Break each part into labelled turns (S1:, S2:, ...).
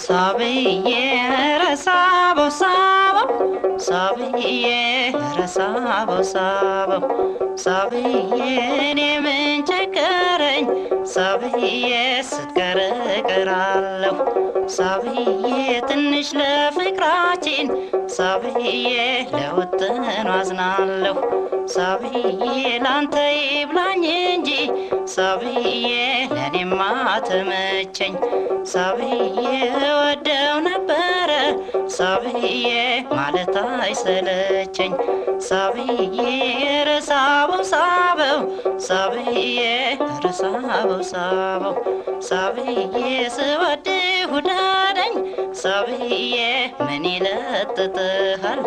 S1: ሳብዬ ረሳበው ሳበው ሳብዬ ረሳበው ሳበው ሳብዬ እኔ ምን ቸገረኝ ሳብዬ ስትቀር እቀራለሁ ሳብዬ ትንሽ ለፍቅራችን ሳብዬ ለውጥኑ አዝናለሁ ሳብዬ ላንተ ይብላኝ እንጂ ሳብዬ ለኔማ ተመቸኝ ሳብዬ ወደው ነበረ ሳብዬ ማለት አይሰለቸኝ ሳብዬ ረሳበው ሳበው ሳብዬ ረሳበው ሳበው ሳብዬ ስወድህ ውደደኝ ሳብዬ ምን ይለጥጥሃል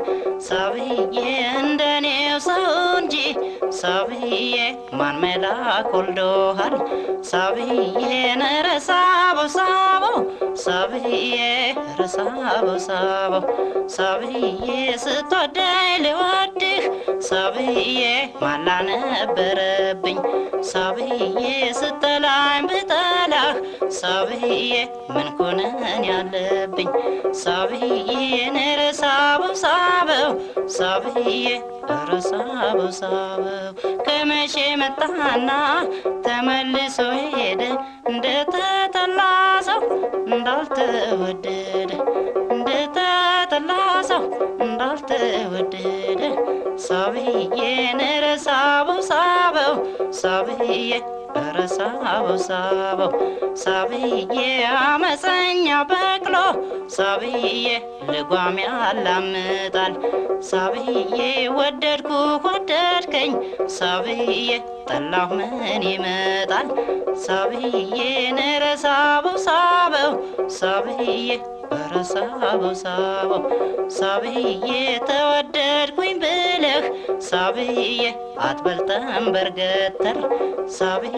S1: ሳብዬ እንደኔው ሰው እንጂ ሳብዬ ማን መላክ ወልዶሃል ሳብዬ ረሳበው ሳበው ሳብዬ ረሳበው ሳበው ሳብዬ ስትወደኝ ልወድህ ሳብዬ ማላ ነበረብኝ ሳብዬ ስትጠላኝ ብጠላህ ሳብዬ ምን ኩነን ያለብኝ ሳብዬ ረሳበው ሳበው ሳብዬ ረሳበው ሳበው ከመቼ መጣና ተመልሶ ሄደ እንደተጠላ ሰው እንዳልተወደደ እንደተጠላ ሰው እንዳልተወደደ ሳብዬ ረሳበው ሳበው ሳብዬ ረሳበው ሳበው ሳብዬ አመፀኛ በቅሎ ሳብዬ ልጓም ያላምጣል ሳብዬ ወደድኩ ወደድከኝ ሳብዬ ጠላሁ ምን ይመጣል ሳብዬ ረሳበው ሳበው ሳብዬ ረሳበው ሳበው ሳብዬ ተወደድኩኝ ብለህ ሳብዬ አትበልጠም በርገተር ሳብዬ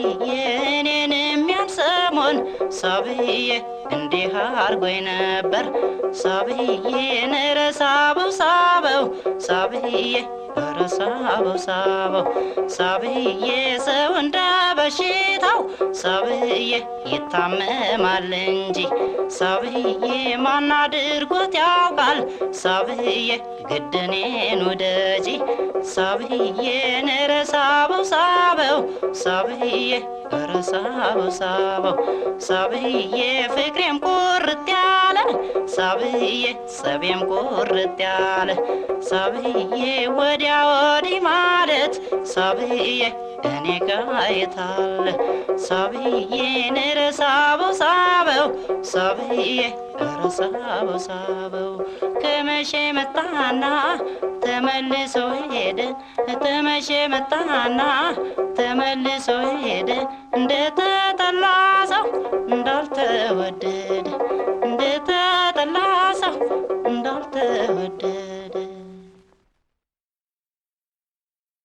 S1: እኔንም ያን ሰሞን ሳብዬ እንዲህ አርጎኝ ነበር ሳብዬ ረሳበው ሳበው ሳብዬ ረሳበው ሳበው ሳብዬ ሰው እንደ በሽታው ሳብዬ ይታመማል እንጂ ሳብዬ ማን አድርጎት ያውቃል ሳብዬ ግድኔን ውደጂ ሳብዬ ረሳበው ሳበው ሳብዬ ረሳበው ሳበው ሳብዬ ፍቅሬም ቁርጥ ያለ ሳብዬ ጸቤም ቁርጥ ያለ ሳብዬ ወዲያ ወዲህ ማለት ሳብዬ እኔ ጋየታለ ሳብዬ ረሳበው ሳበው ሳብዬ ረሳበው ሳበው ከመቼ መጣና ተመልሶ ሄደ ተመቼ መጣና ተመልሶ ሄደ እንደተጠላ